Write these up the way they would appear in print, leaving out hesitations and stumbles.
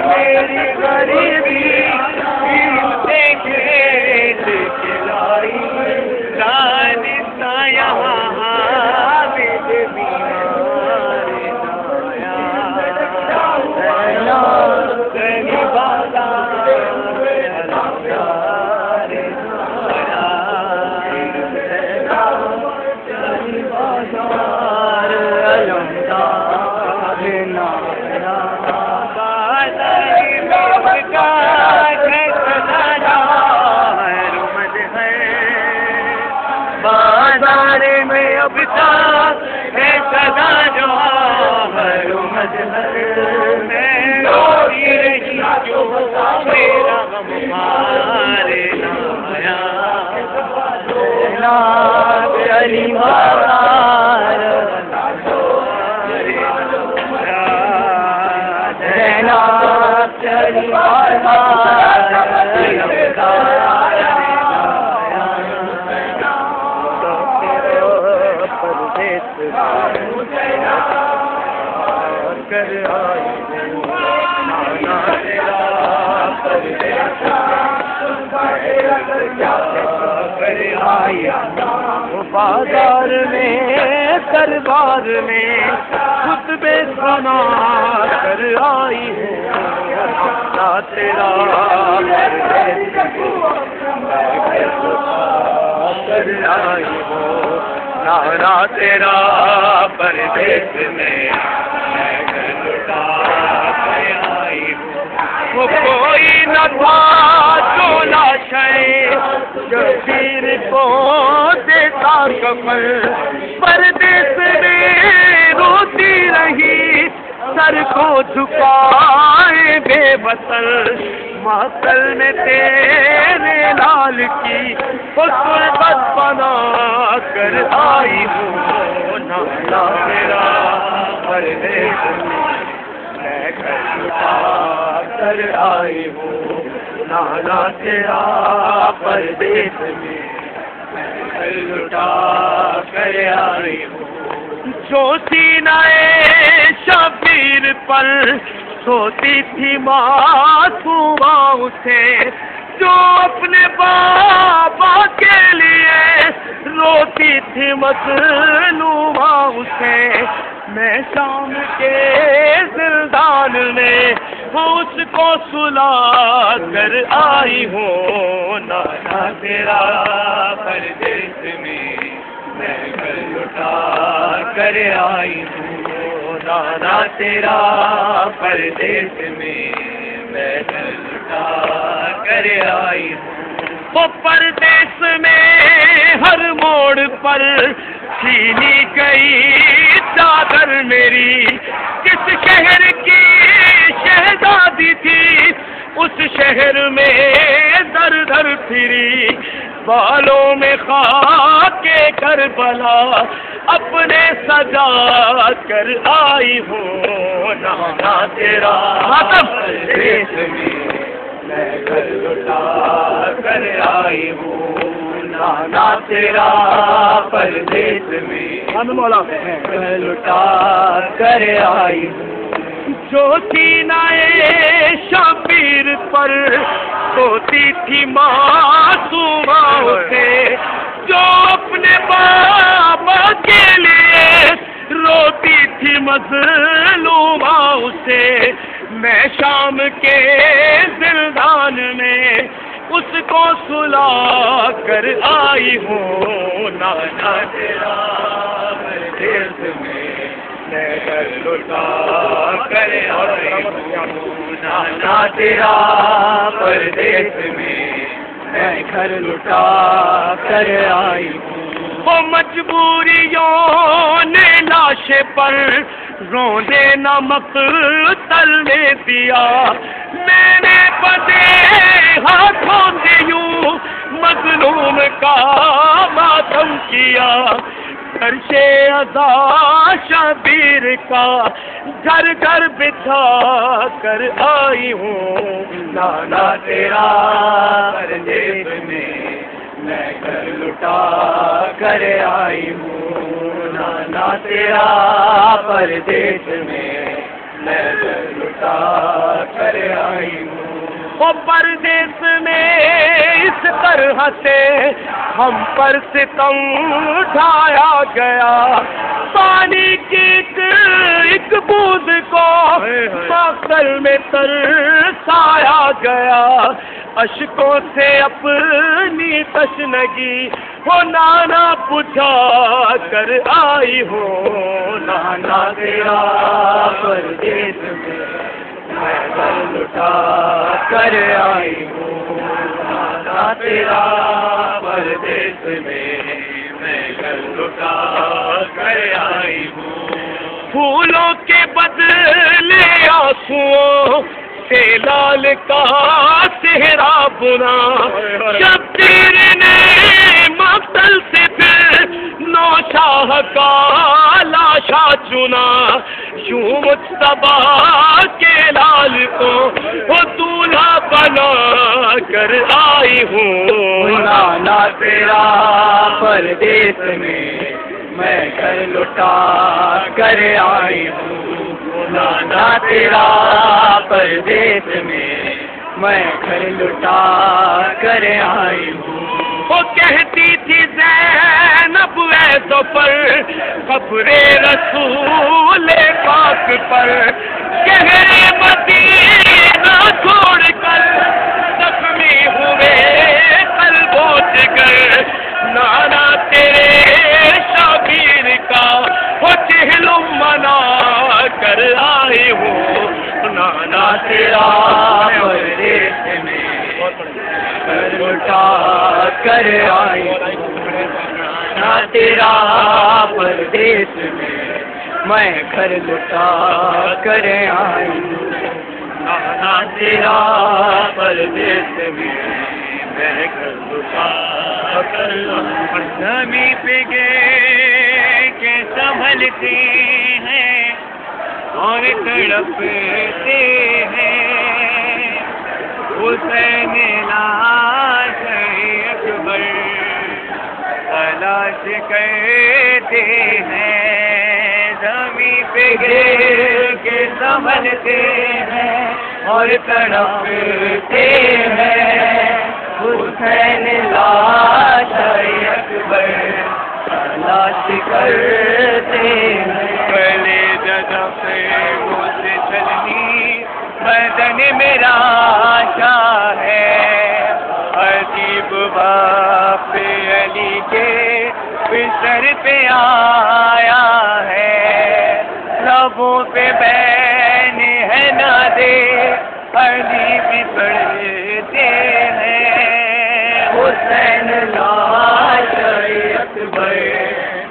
میری غریبی بازار میں اب تک ہے سدا جو ہر مجہر میں روئی رہی جو میرا غم ہمارے نایا علی بازار علی بازار کر آئی بازار میں دربار میں خطبے سنا کر آئی ہوں تیرا کر آئی ہوں نانا تیرا پردیس میں وہ کوئی نہ تھا جو لاشیں جو پیر کو دیتا کمر پردیس میں روتی رہی سر کو جھکائے بے بسل محفل میں تیرے لال کی صورت بنا کر آئی ہوں نانا تیرا پردیس میں کر آئی ہوں نانا تیرا پردیس میں لٹا کر آئی ہوں جو سینہ شبیر پر سوتی تھی معصومہ اسے جو اپنے بابا کے لیے روتی تھی مظلومہ اسے میں شام کے زندان میں اس کو سلا کر آئی ہوں نانا تیرا پردیس میں گھر لٹا کر آئی ہوں نانا تیرا پردیس میں گھر لٹا کر آئی ہوں وہ پردیس میں ہر موڑ پر چھینی گئی چادر میری کس شہر کی شہزادی تھی اس شہر میں در در پھری بالوں میں خاک کربلا اپنے سجا کر آئی ہوں نانا تیرا پردیس میں گھر لٹا کر آئی ہوں نانا تیرا پردیس میں گھر لٹا کر آئی ہوں جو سینہ شبیر پر سوتی تھی معصومہ اسے جو اپنے بابا کے لیے روتی تھی مظلومہ اسے میں شام کے زندان میں اس کو سلا کر آئی ہوں نانا تیرا پردیس میں گھر لٹا کر آئی ہوں نانا تیرا پردیس میں گھر لٹا کر آئی ہوں وہ مجبوریوں نے لاش پر رونے نہ مقتل میں دیا میں نے بدے ہاتھوں سے یوں مظلوم کا عرشے ازا شبیر کا گھر گھر بٹھا کر آئی ہوں نانا تیرا پردیس میں گھر لٹا کر آئی ہوں نانا تیرا پردیس میں گھر لٹا کر آئی ہوں وہ پردیس میں اس طرح سے ہم پر ستم ڈھایا گیا پانی کی ایک بوند کو مقتل میں ترسایا گیا اشکوں سے اپنی تشنگی وہ نانا بجھا کر آئی ہوں نانا تیرا پردیس میں گھر لٹا کر آئی ہوں نانا تیرا پردیس میں گھر لٹا کر آئی ہوں پھولوں کے بدلے آنسوؤں سے لال کا چہرہ بنا شبیر نے مقتل سے پھر نوشاہ کا لاشا چنا یوں مجتبیٰ کے لال کو وہ دولہا بنا کر آئی ہوں نانا تیرا پردیس میں گھر لٹا کر آئی ہوں نانا تیرا پردیس میں گھر لٹا کر آئی ہوں وہ کہتی تھی زینب اے ظفر قبر رسول پاک پر شہر مدینہ چھوڑ کر زخمی ہوئے قلب و جگر نانا تیرے شبیر کا وہ چہلم منا کر آئی ہوں نانا تیرا پردیس میں گھر لٹا کر آئی ہوں نانا تیرا پردیس میں گھر لٹا کر آئی ہوں نانا تیرا پردیس میں گھر لٹا کر نمی پہ گئے کہ سنبھلتے ہیں اور تڑپتے ہیں حسین لاش اکبر تلاش کرتے ہیں زمین پہ گر کے سنبھلتے ہیں اور تڑپتے ہیں حسین لاش اکبر تلاش کرتے ہیں پہلے جدف مجھ سے چلنی بدن میرا آشا ہے عجیب باپ علی کے بستر پہ آیا ہے لبوں پہ بین ہے نہ دے علی بھی پڑھتے ہیں حسین لاش اکبر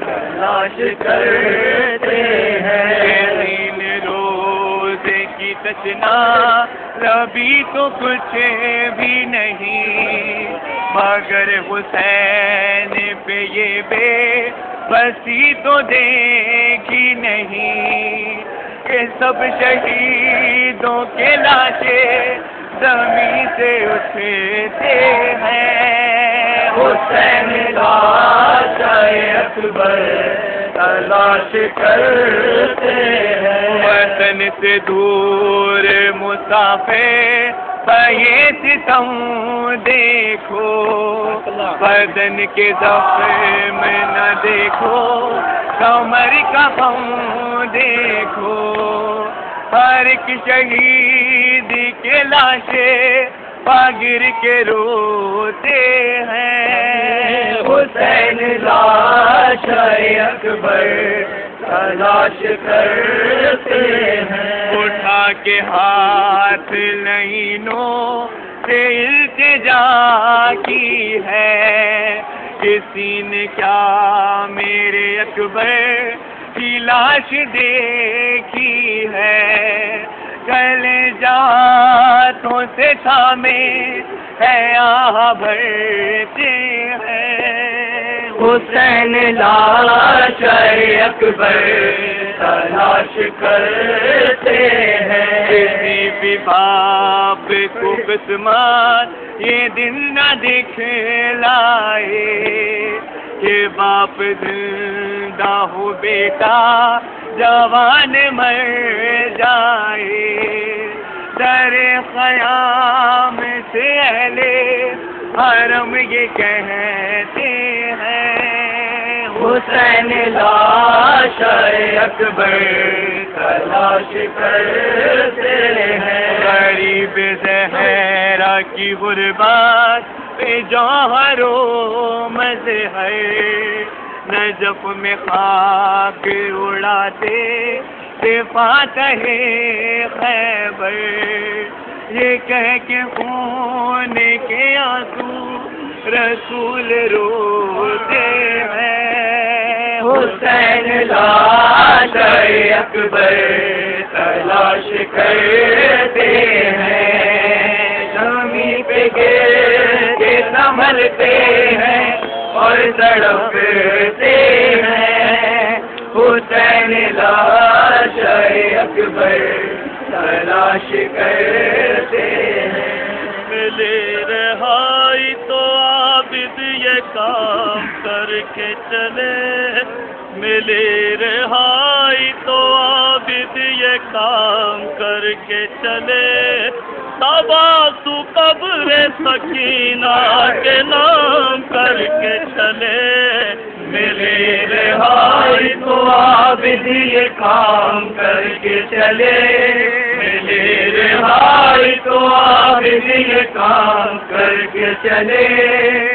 تلاش کرتے ہیں تین روز کی تشنا کبھی تو کچھ بھی نہیں مگر حسین پہ یہ بے بسی تو دیکھی نہیں کہ سب شہیدوں کے لاشیں زمین سے اٹھتے ہیں حسین لاش اکبر تلاش کرتے ہیں وطن سے دور مسافر یہ ستم دیکھو بدن کے زخم نہ دیکھو کمر کا غم دیکھو ہر ایک شہید کے لاشیں پاگر کے روتے ہیں حسین لاش اکبر تلاش کرتے ہیں اٹھا کے ہاتھ لہینوں سے التجا کی ہے کسی نے کیا میرے اکبر کی لاش دیکھی ہے چلے جاتوں سے تھامے ہے آہ بھرتے ہیں حسین لاش اکبر تلاش کرتے ہیں. کسی بھی باپ کو قسمت یہ دن نہ دکھلائے کہ باپ زندہ ہو بیٹا جوان مر جائے. در خیام سے اہل حرم یہ کہتے ہیں حسین لاش اکبر تلاش کرتے ہیں. غریب زہرا کی غربت پہ جوہر و مزے ہے نجف میں خاک اڑاتے فاتح خیبر یہ کہہ کے خون کے آنسو رسول روتے ہیں. حسین لاش اکبر تلاش کرتے ہیں. زمین پہ گر کے سنبھلتے ہیں اور تڑپتے ہیں. حسین لاش اکبر تلاش کرتے ہیں. ملے رہائی تو عابد یہ کام کر کے چلے. ملے رہائی تو عابد یہ کام کر کے چلے. تباسو قبر سکینہ کے نام کر کے چلے. ملے رہائی تو عابد یہ کام کر کے چلے. ملے رہائی تو عابد یہ کام کر کے چلے.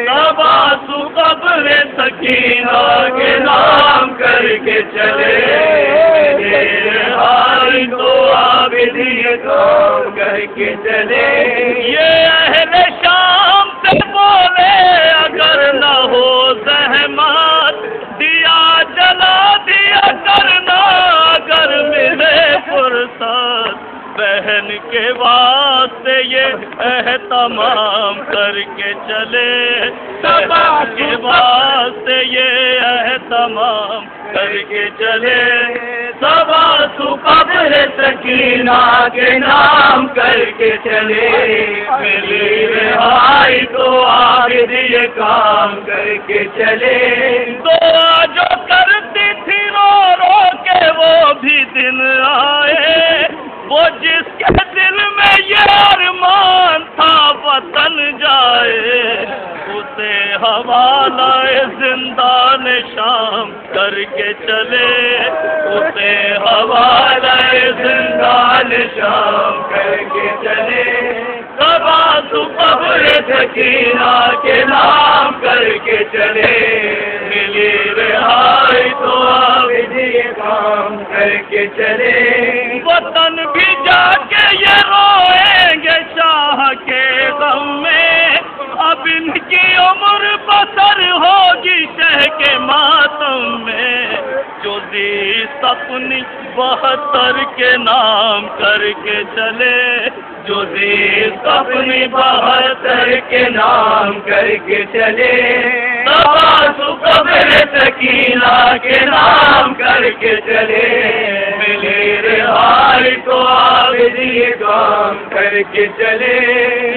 تباسو قبر سکینہ کے نام کر کے چلے. ملے رہائی تو عابد یہ کام کر کے چلے. یہ اہل شام سے بولے اگر نہ ہو زحمت دیا جلا دیا کرنا اگر ملے فرصت. بہن کے واسطے یہ اہتمام کر کے چلے. بابا کے واسطے یہ اہتمام کر کے چلے. تباسو قبر سکینہ کے نام کر کے چلے. ملی رہائی تو عابد یہ کام کر کے چلے. دعا جو کرتی تھی رو رو کے وہ بھی دن آئے. وہ جس کے دل میں یہ ارمان تھا وطن جائے اسے حوالہ زندان شام کر کے چلے. اسے حوالہ زندان شام کر کے چلے. تباسو قبر سکینہ کے نام کر کے چلے. ملی رہائی تو عابد یہ کام کر کے چلے. وطن بھی جا کے یہ روئیں گے شاہ کے غم میں. اب ان کی عمر بسر ہوگی شہ کے ماتم میں. جو زیست اپنی 72 کے نام کر کے چلے. جو زیست اپنی 72 کے نام کر کے چلے. تباسو قبر سکینہ کے نام کر کے چلے. ملے رہائی تو عابد یہ کام کر کے چلے.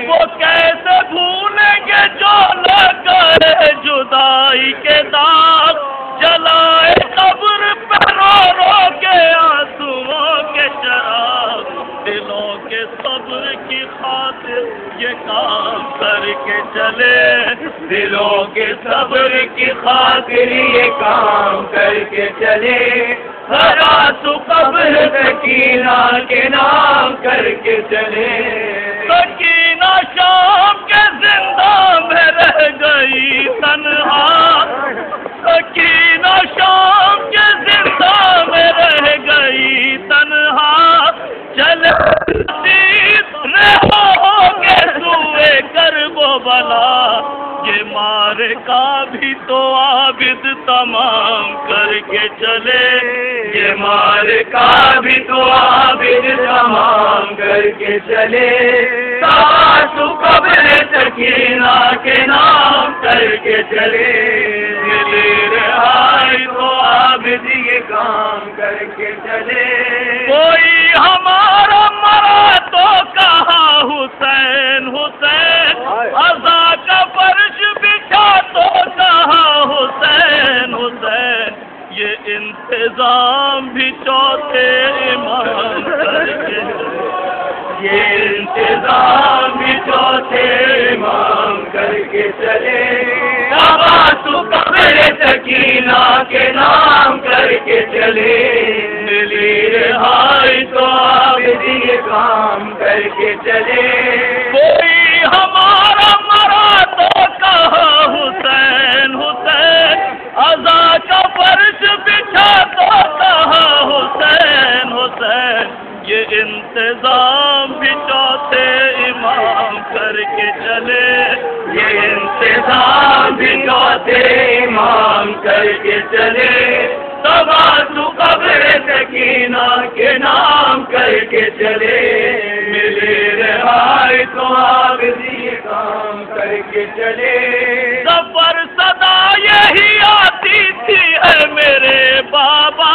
وہ کیسے بھولیں گے جو لگے جدائی کے داغ. جلائے قبر پہ رو رو کے آنسوؤں کے چراغ. دلوں کے صبر کی خاطر یہ کام کر کے چلے. دلوں کے صبر کی خاطر یہ کام کر کے چلے. تباسو قبر سکینہ کے نام کر کے چلے. سکینہ شام کے زندہ میں رہ گئی تنہا. سکینہ شام کے زندہ میں رہ گئی تنہا. چلے رہو گے سوئے کرب و بلا. یہ مار کا بھی تو عابد عابد تمام کر کے چلے، یہ مار کا بھی تو عابد تمام کر کے چلے، ساتھ قبر سکینہ کے نام کر کے چلے، رہائی تو عابد یہ کام کر کے چلے، کوئی ہمارا مرا تو کہا حسین حسین، عزا کا فرش بچھا تو کہا حسین حسین، یہ انتظام بھی چوتھے امام کر کے، یہ انتظام بھی چوتھے امام کر کے چلے، تو قبر سکینہ کے نام کر کے چلے، ملی رہائی تو عابد یہ کام کر کے چلے، کوئی ہمارا مرا تو کہا حسین حسین، عزا کا فرش بچھا تو کہا حسین حسین، یہ انتظام بھی چوتھے امام کر کے چلے، یہ انتظام بھی چوتھے امام کر کے چلے، تو قبر سکینہ کے نام کر کے چلے، ملے رہائی تو عابد یہ کام کر کے چلے، سفر صدا یہی آتی تھی ہے میرے بابا،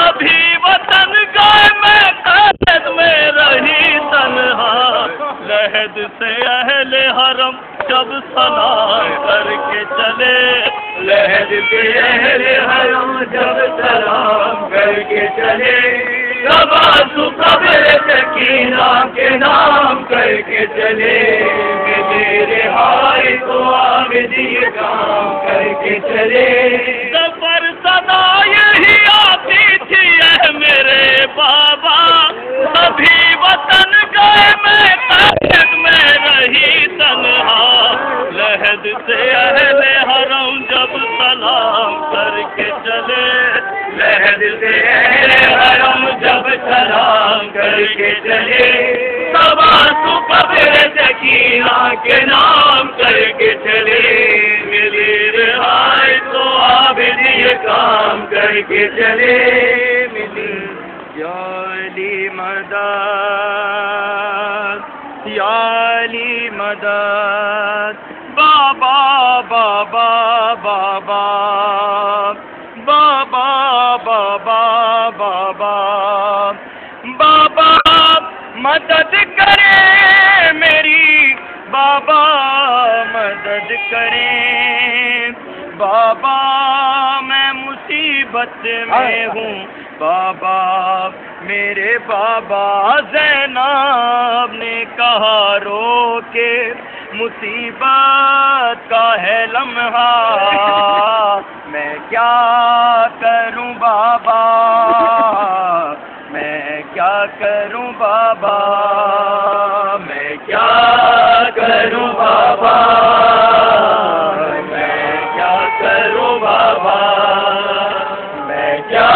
ابھی وطن گئے میں قید میں رہی تنہا، لحد سے اہل حرم جب سلام کر کے چلے، لحد سے اہل حرم جب سلام کر کے چلے، تو قبر سکینہ کے نام کر کے چلے، ملے رہائی تو عابد یہ کام کر کے چلے، سفر صدا یہی آتی تھی اے میرے بابا، ابھی وطن گئے میں قید میں رہی تنہا، لحد سے اہل حرم جب سلام کر کے چلے، لحد سے اہل حرم جب سلام کر کے چلے، تو قبر سکینہ کے نام کر کے چلے، ملی رہائی تو عابد یہ کام کر کے چلے، ملی یا علی مدد یا علی مدد، بابا بابا بابا بابا بابا بابا بابا مدد کرے میری، بابا مدد کریں، بابا میں مصیبت میں ہوں، بابا میرے بابا زینب نے کہا رو کے مصیبت کا ہے لمحہ، میں کیا کروں بابا، میں کیا کروں بابا، میں کیا کروں بابا، میں کیا کروں بابا، میں کیا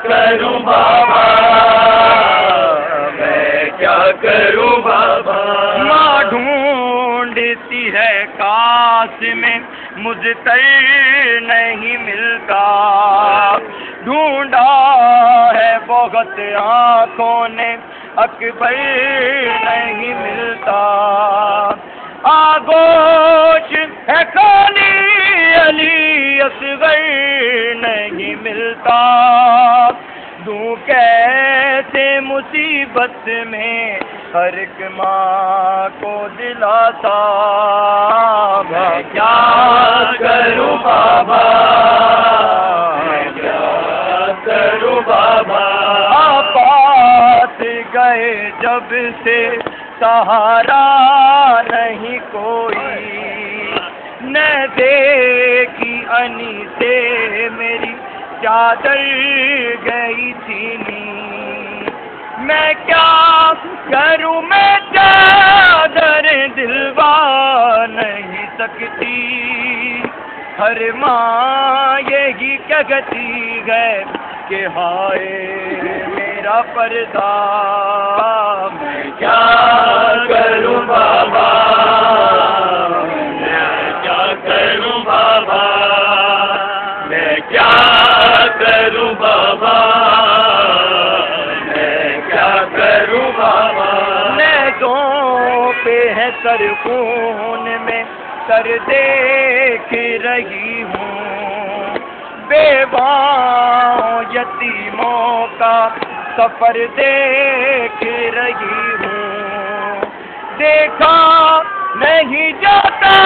کروں بابا، میں کیا کروں بابا، ماں ڈھونڈتی ہے کاش میں مجھتر نہیں ملتا، ڈھونڈا ہے بہت آنکھوں نے اکبر نہیں ملتا، آگوش ہے خالی علی اصغر نہیں ملتا، دوں کیسے مصیبت میں ہر ایک ماں کو دلاتا، میں کیا کروں بابا، میں کیا کروں بابا، آپات گئے جب سے سہارا نہیں کوئی، نہ دیکھی انی سے میری چادر گئی تھی نی، میں کیا کروں، میں چادر دلوا نہیں سکتی، ہر ماں یہی کہتی ہے کہ ہائے میرا پردہ، میں کیا کروں بابا، میں کیا کروں بابا، کیا کروں بابا، میں کیا کروں بابا، نیزوں پہ ہے سر خون میں سر دیکھ رہی ہوں، بیواؤں یتیموں کا سفر دیکھ رہی ہوں، دیکھا نہیں جاتا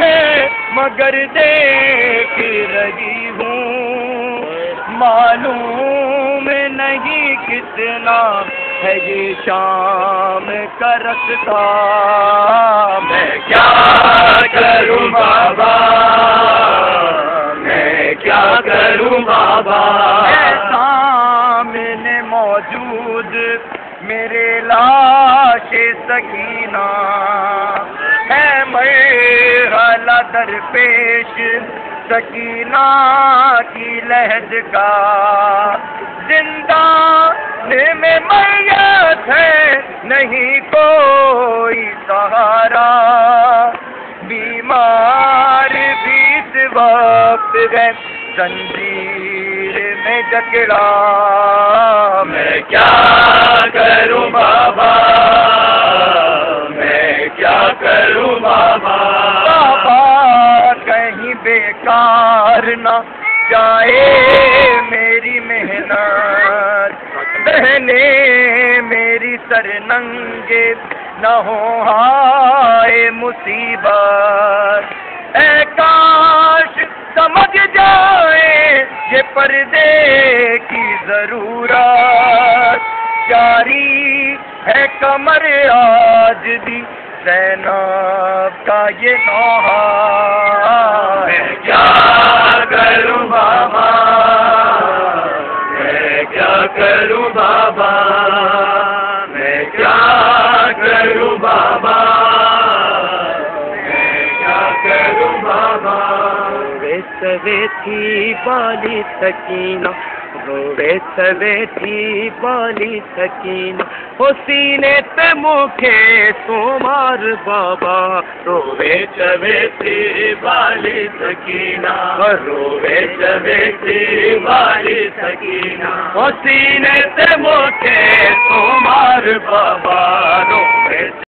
ہے مگر دیکھ رہی ہوں، معلوم نہیں کتنا ہے یہ شام کا رستہ، میں کیا کروں بابا، میں کیا کروں بابا، اے سامنے موجود میرے لاش سکینہ ہے مرحلہ درپیش سکینہ کی لحد کا، زندہ میں میت ہے نہیں کوئی سہارا، بیمار بھی اس وقت ہے زنجیر میں جکڑا، میں کیا کروں بابا، میں کیا کروں بابا، بابا کہیں بیکار نہ جائے میری محنت، بہنیں میری سر ننگے نہ ہو ہائے مصیبت، اے کاش سمجھ جائے یہ پردے کی ضرورت، جاری ہے کمر آج بھی زینب کا یہ نوحہ، میں کیا کروں بابا، میں کیا کروں بابا، میں کیا کروں بابا، میں کیا کروں بابا، روے سوے تھی بالی سکینہ، روے سوے تھی بالی سکینہ، ہو سینے پہ مکھے سومار بابا، روے چوے تھی بالی سکینہ، روے چوے تھی بالی سکینہ، ہو سینے پہ مکھے سومار بابا، روے